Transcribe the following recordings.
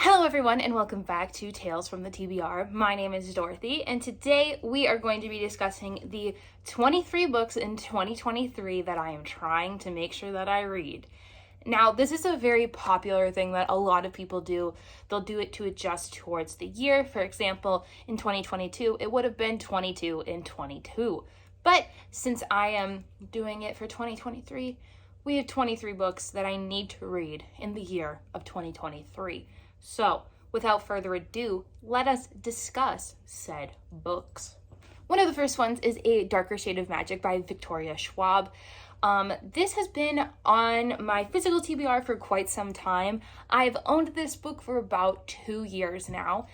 Hello everyone and welcome back to Tales from the TBR. My name is Dorothy and today we are going to be discussing the 23 books in 2023 that I am trying to make sure that I read. Now, this is a very popular thing that a lot of people do. They'll do it to adjust towards the year. For example, in 2022, it would have been 22 in 22. But since I am doing it for 2023, we have 23 books that I need to read in the year of 2023. So, without further ado, let us discuss said books. One of the first ones is A Darker Shade of Magic by Victoria Schwab. This has been on my physical TBR for quite some time. I've owned this book for about 2 years now.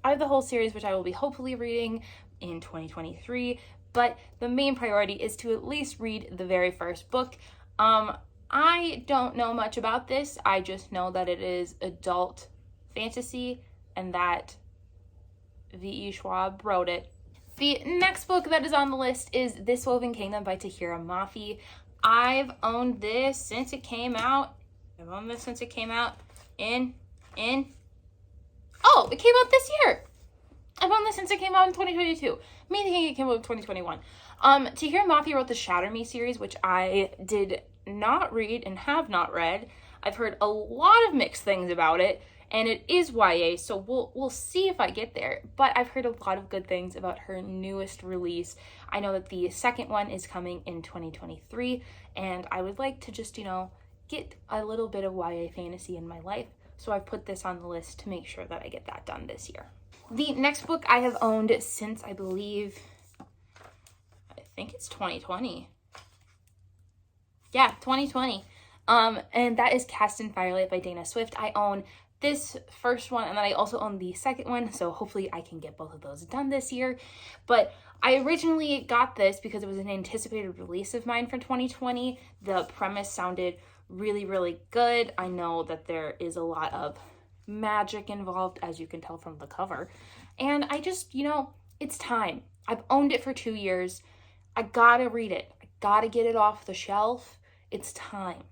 I have the whole series, which I will be hopefully reading in 2023, but the main priority is to at least read the very first book. I don't know much about this. I just know that it is adult fantasy and that V.E. Schwab wrote it. The next book that is on the list is This Woven Kingdom by Tahereh Mafi. I've owned this since it came out. Oh, it came out this year. I've owned this since it came out in 2022. Me thinking it came out in 2021. Tahereh Mafi wrote the Shatter Me series, which I did not read and have not read. I've heard a lot of mixed things about it, and it is YA, so we'll see if I get there. But I've heard a lot of good things about her newest release. I know that the second one is coming in 2023, and I would like to just, get a little bit of YA fantasy in my life. So I've put this on the list to make sure that I get that done this year. The next book I have owned since I think it's 2020. Yeah, 2020. And that is Cast in Firelight by Dana Swift. I own this first one, and then I also own the second one, so hopefully I can get both of those done this year. But I originally got this because it was an anticipated release of mine for 2020. The premise sounded really, really good. I know that there is a lot of magic involved, as you can tell from the cover. And I just, it's time. I've owned it for 2 years. I gotta read it. I gotta get it off the shelf. It's time.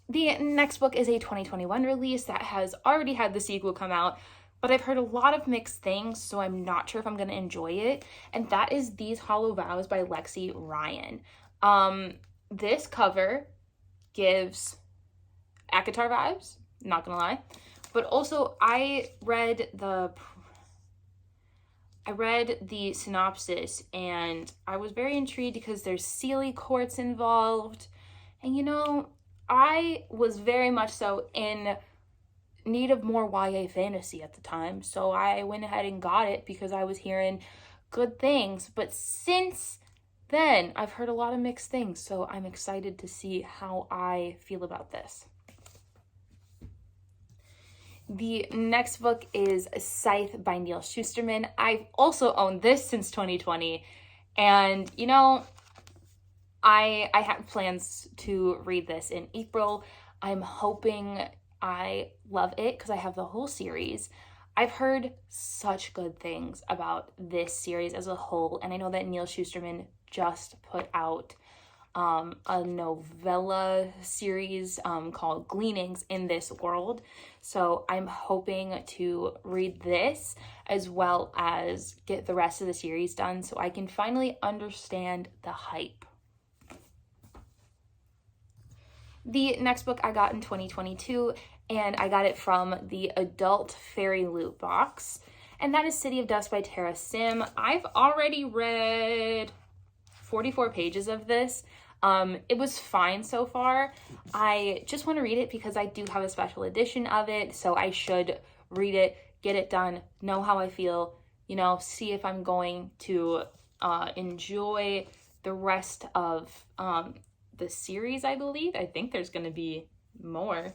The next book is a 2021 release that has already had the sequel come out, but I've heard a lot of mixed things, so I'm not sure if I'm going to enjoy it, and that is These Hollow Vows by Lexi Ryan. This cover gives ACOTAR vibes, not gonna lie, but also I read the synopsis, and I was very intrigued because there's Sealy quartz involved, and I was very much so in need of more YA fantasy at the time, so I went ahead and got it because I was hearing good things. But since then, I've heard a lot of mixed things, so I'm excited to see how I feel about this. The next book is Scythe by Neal Shusterman. I've also owned this since 2020, and I have plans to read this in April. I'm hoping I love it because I have the whole series. I've heard such good things about this series as a whole, and I know that Neal Shusterman just put out a novella series called Gleanings in this world. So I'm hoping to read this as well as get the rest of the series done so I can finally understand the hype. The next book I got in 2022, and I got it from the adult fairy loot box, and that is City of Dusk by Tara Sim. I've already read 44 pages of this. It was fine so far. I just want to read it because I do have a special edition of it, so I should read it, get it done, know how I feel, see if I'm going to enjoy the rest of the series, I believe. I think there's going to be more.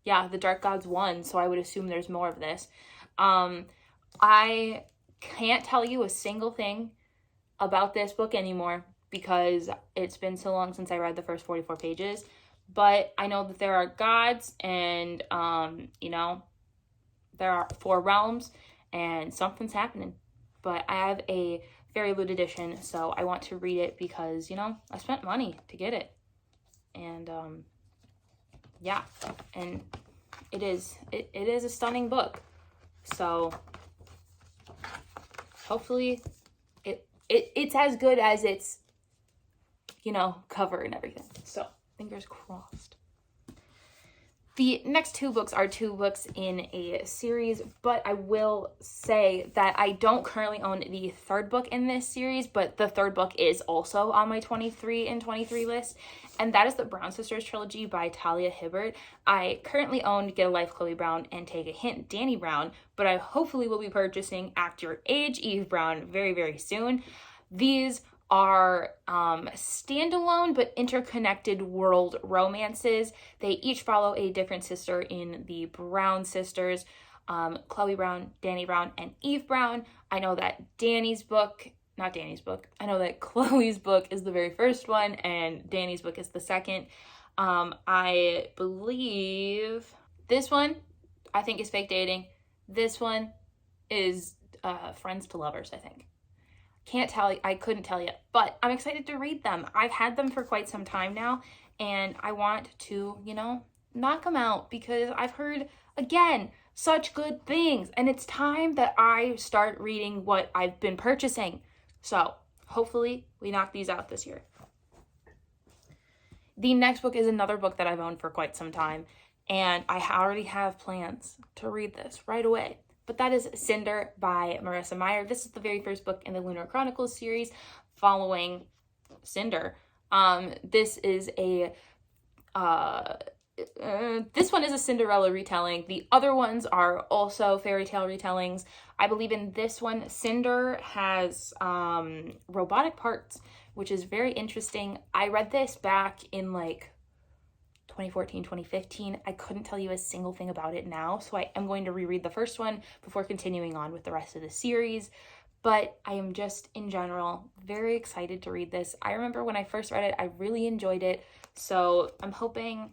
Yeah, the Dark Gods won, so I would assume there's more of this. I can't tell you a single thing about this book anymore because it's been so long since I read the first 44 pages. But I know that there are gods and, there are 4 realms and something's happening. But I have a Fairy Loot edition, so I want to read it because, I spent money to get it. And, yeah. And it is a stunning book. So hopefully it's as good as its, cover and everything. So fingers crossed. The next two books are two books in a series, but I will say that I don't currently own the third book in this series, but the third book is also on my 23 in 23 list, and that is the Brown Sisters trilogy by Talia Hibbert. I currently own Get a Life Chloe Brown and Take a Hint Dani Brown, but I hopefully will be purchasing Act Your Age Eve Brown very, very soon. These are standalone but interconnected world romances. They each follow a different sister in the Brown sisters, Chloe Brown, Dani Brown, and Eve Brown. I know that I know that Chloe's book is the very first one and Dani's book is the second. I believe this one, I think, is fake dating. This one is friends to lovers, I think. I couldn't tell you, but I'm excited to read them. I've had them for quite some time now, and I want to, knock them out because I've heard, again, such good things, and it's time that I start reading what I've been purchasing. So hopefully we knock these out this year. The next book is another book that I've owned for quite some time, and I already have plans to read this right away. But that is Cinder by Marissa Meyer. This is the very first book in the Lunar Chronicles series following Cinder. This one is a Cinderella retelling. The other ones are also fairy tale retellings. I believe in this one, Cinder has robotic parts, which is very interesting. I read this back in 2014, 2015. I couldn't tell you a single thing about it now, so I am going to reread the first one before continuing on with the rest of the series. But I am just, in general, very excited to read this. I remember when I first read it, I really enjoyed it, so I'm hoping,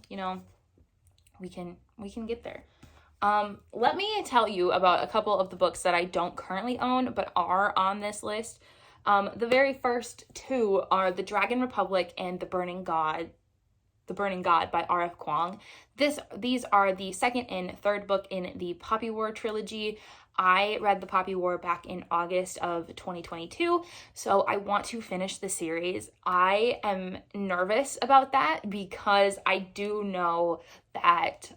we can get there. Let me tell you about a couple of the books that I don't currently own, but are on this list. The very first two are The Dragon Republic and The Burning God by R.F. Kuang. These are the second and third book in the Poppy War trilogy. I read the Poppy War back in August of 2022, so I want to finish the series. I am nervous about that because I do know that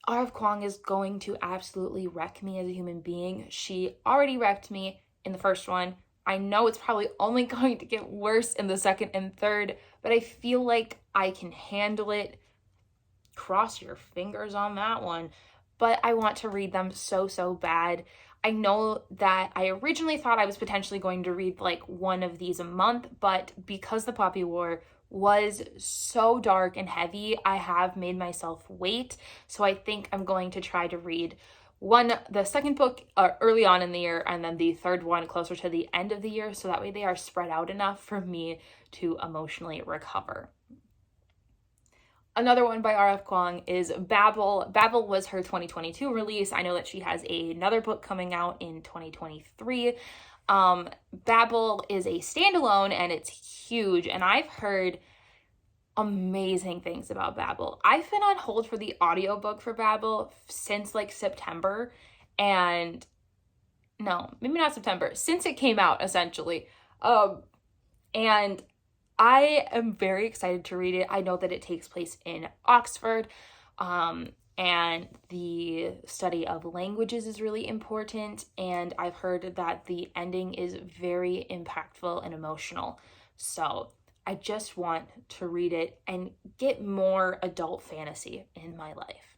R.F. Kuang is going to absolutely wreck me as a human being. She already wrecked me in the first one. I know it's probably only going to get worse in the second and third, but I feel like I can handle it. Cross your fingers on that one. But I want to read them so, so bad. I know that I originally thought I was potentially going to read one of these a month, but because the Poppy War was so dark and heavy, I have made myself wait. So I think I'm going to try to read the second book early on in the year, and then the third one closer to the end of the year, so that way they are spread out enough for me to emotionally recover. Another one by R.F. Kuang is Babel. Babel was her 2022 release. I know that she has another book coming out in 2023. Babel is a standalone, and it's huge, and I've heard amazing things about Babel. I've been on hold for the audiobook for Babel since September, and no, maybe not September, since it came out essentially. And I am very excited to read it. I know that it takes place in Oxford, and the study of languages is really important, and I've heard that the ending is very impactful and emotional. So I just want to read it and get more adult fantasy in my life.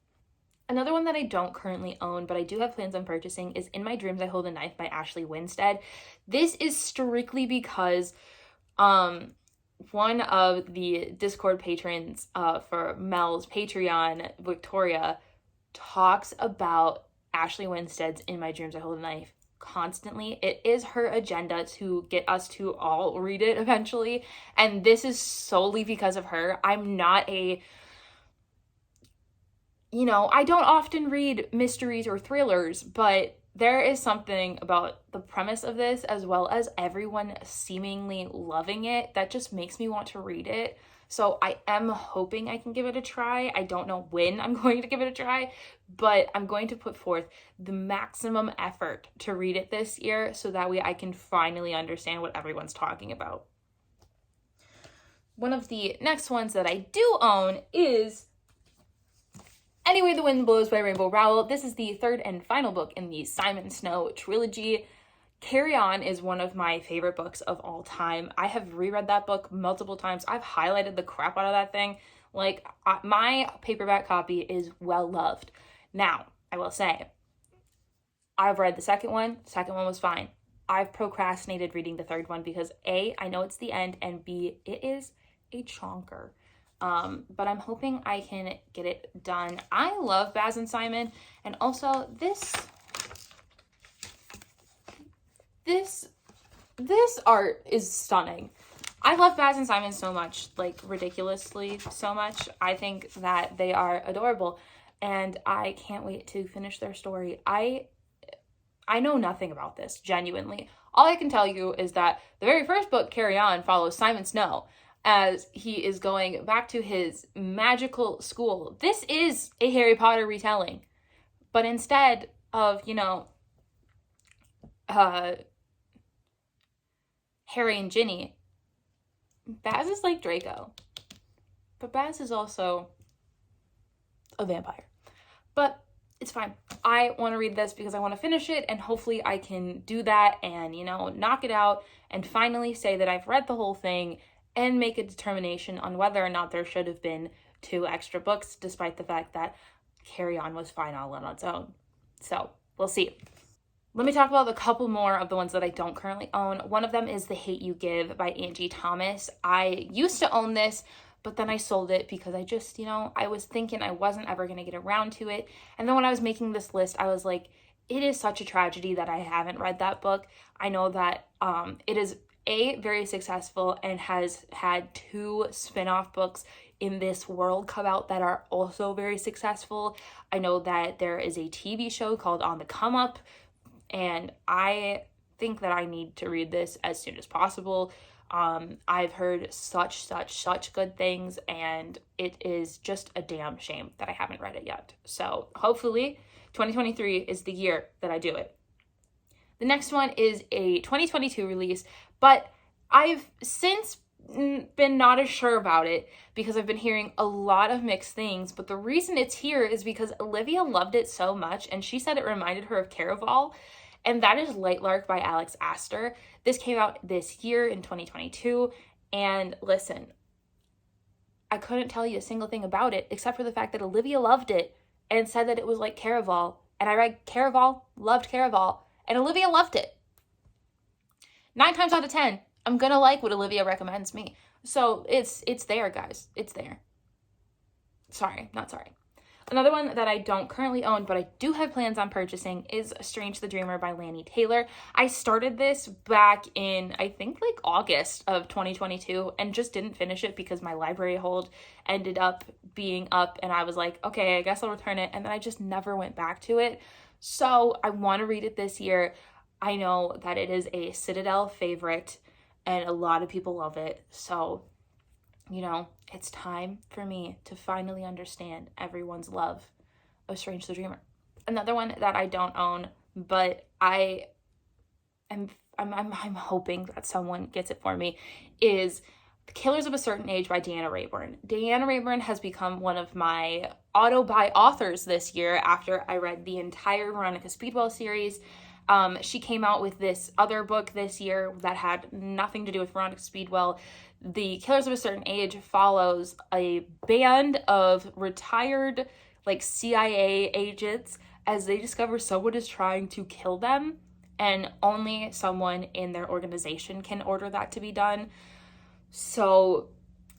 Another one that I don't currently own, but I do have plans on purchasing, is In My Dreams I Hold a Knife by Ashley Winstead. This is strictly because one of the Discord patrons for Mel's Patreon, Victoria, talks about Ashley Winstead's In My Dreams I Hold a Knife constantly. It is her agenda to get us to all read it eventually, and this is solely because of her. I'm not I don't often read mysteries or thrillers, but there is something about the premise of this, as well as everyone seemingly loving it, that just makes me want to read it. So I am hoping I can give it a try. I don't know when I'm going to give it a try, but I'm going to put forth the maximum effort to read it this year so that way I can finally understand what everyone's talking about. One of the next ones that I do own is Anyway the Wind Blows by Rainbow Rowell. This is the third and final book in the Simon Snow trilogy. Carry On is one of my favorite books of all time. I have reread that book multiple times. I've highlighted the crap out of that thing. Like, my paperback copy is well loved. Now, I will say, I've read the second one. The second one was fine. I've procrastinated reading the third one because A, I know it's the end, and B, it is a chonker. But I'm hoping I can get it done. I love Baz and Simon, and also this art is stunning. I love Baz and Simon so much, like ridiculously so much. I think that they are adorable, and I can't wait to finish their story. I know nothing about this, genuinely. All I can tell you is that the very first book, Carry On, follows Simon Snow as he is going back to his magical school. This is a Harry Potter retelling, but instead of, Harry and Ginny, Baz is like Draco. But Baz is also a vampire. But it's fine. I want to read this because I want to finish it, and hopefully I can do that and, knock it out and finally say that I've read the whole thing and make a determination on whether or not there should have been 2 extra books, despite the fact that Carry On was fine all on its own. So, we'll see. Let me talk about a couple more of the ones that I don't currently own. One of them is The Hate You Give by Angie Thomas. I used to own this, but then I sold it because I just, I was thinking I wasn't ever going to get around to it. And then when I was making this list, I was like, it is such a tragedy that I haven't read that book. I know that it is very successful and has had 2 spin-off books in this world come out that are also very successful. I know that there is a TV show called On the Come Up, and I think that I need to read this as soon as possible. I've heard such good things, and it is just a damn shame that I haven't read it yet. So hopefully 2023 is the year that I do it. The next one is a 2022 release, but I've since been not as sure about it because I've been hearing a lot of mixed things. But the reason it's here is because Olivia loved it so much, and she said it reminded her of Caraval, and that is Lightlark by Alex Aster. This came out this year in 2022, and listen, I couldn't tell you a single thing about it except for the fact that Olivia loved it and said that it was like Caraval, and I read Caraval, loved Caraval, and Olivia loved it. 9 times out of 10, I'm gonna like what Olivia recommends me. So it's there, guys. It's there. Sorry, not sorry. Another one that I don't currently own, but I do have plans on purchasing, is Strange the Dreamer by Laini Taylor. I started this back in, I think, like August of 2022, and just didn't finish it because my library hold ended up being up, and I was like, okay, I guess I'll return it, and then I just never went back to it. So I want to read it this year. I know that it is a Citadel favorite, and a lot of people love it. So, it's time for me to finally understand everyone's love of Strange the Dreamer. Another one that I don't own, but I'm hoping that someone gets it for me, is The Killers of a Certain Age by Deanna Raybourn. Deanna Raybourn has become one of my auto-buy authors this year after I read the entire Veronica Speedwell series. She came out with this other book this year that had nothing to do with Veronica Speedwell. The Killers of a Certain Age follows a band of retired, CIA agents as they discover someone is trying to kill them, and only someone in their organization can order that to be done. So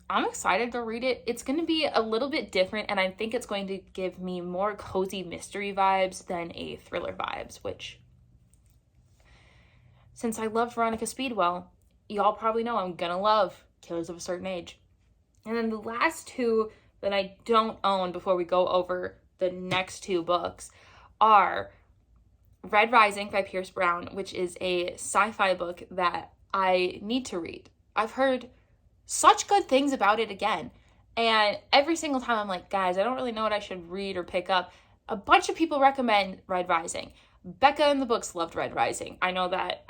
I'm excited to read it. It's going to be a little bit different, and I think it's going to give me more cozy mystery vibes than a thriller vibes, which, since I love Veronica Speedwell, y'all probably know I'm gonna love Killers of a Certain Age. And then the last 2 that I don't own before we go over the next 2 books are Red Rising by Pierce Brown, which is a sci-fi book that I need to read. I've heard such good things about it again. And every single time I'm like, guys, I don't really know what I should read or pick up. A bunch of people recommend Red Rising. Becca in the books loved Red Rising. I know that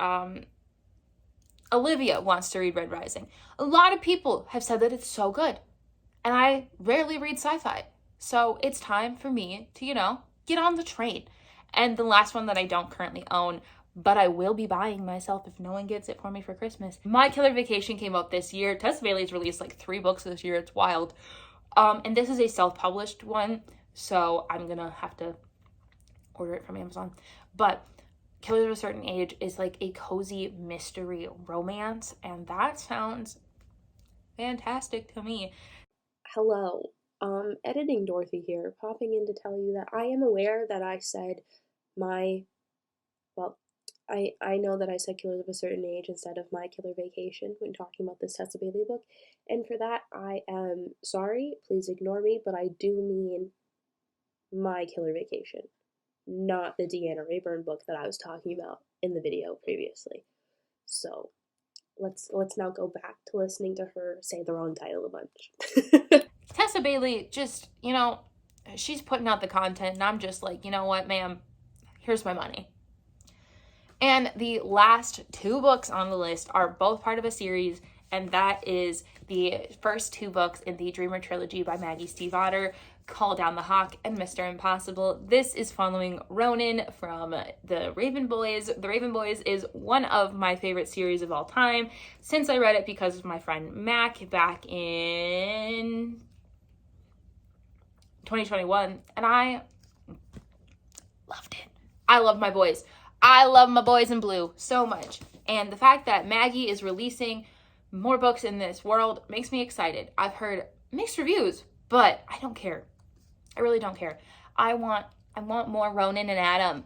Olivia wants to read Red Rising. A lot of people have said that it's so good. And I rarely read sci-fi. So it's time for me to, get on the train. And the last one that I don't currently own, but I will be buying myself if no one gets it for me for Christmas. My Killer Vacation came out this year. Tessa Bailey's released like 3 books this year. It's wild. And this is a self-published one, so I'm going to have to order it from Amazon. But Killers of a Certain Age is like a cozy mystery romance, and that sounds fantastic to me. Hello, editing Dorothy here, popping in to tell you that I am aware that I said I know that I said Killers of a Certain Age instead of My Killer Vacation when talking about this Tessa Bailey book, and for that I am sorry, please ignore me, but I do mean My Killer Vacation, not the Deanna Raybourn book that I was talking about in the video previously. So let's now go back to listening to her say the wrong title a bunch. Tessa Bailey just, she's putting out the content, and I'm just like, you know what, ma'am, here's my money. And the last 2 books on the list are both part of a series, and that is the first 2 books in the Dreamer trilogy by Maggie Stiefvater, Call Down the Hawk and Mr. Impossible. This is following Ronan from the Raven Boys. The Raven Boys is one of my favorite series of all time, since I read it because of my friend Mac back in 2021, and I loved it. I love my boys. I love my boys in blue so much. And the fact that Maggie is releasing more books in this world makes me excited. I've heard mixed reviews, but I don't care. I really don't care. I want more Ronan and Adam.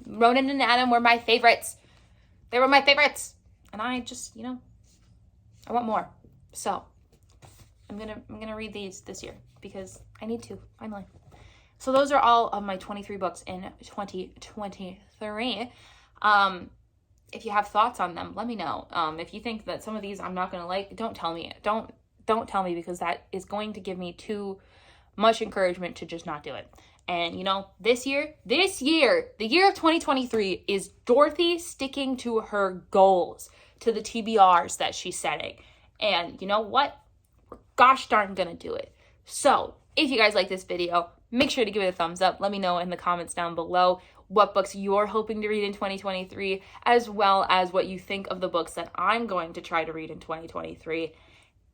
Ronan and Adam were my favorites. They were my favorites. And I just, I want more. So I'm gonna read these this year because I need to, finally. So those are all of my 23 books in 2023. If you have thoughts on them, let me know. If you think that some of these I'm not going to like, don't tell me. Don't tell me, because that is going to give me too much encouragement to just not do it. And, this year, the year of 2023 is Dorothy sticking to her goals, to the TBRs that she's setting. And you know what? We're gosh darn going to do it. So if you guys like this video, make sure to give it a thumbs up. Let me know in the comments down below what books you're hoping to read in 2023, as well as what you think of the books that I'm going to try to read in 2023.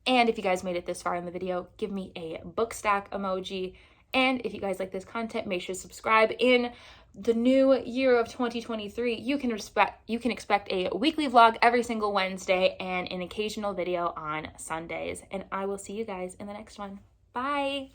And if you guys made it this far in the video, give me a book stack emoji. And if you guys like this content, make sure to subscribe. In the new year of 2023, you can expect a weekly vlog every single Wednesday and an occasional video on Sundays. And I will see you guys in the next one. Bye!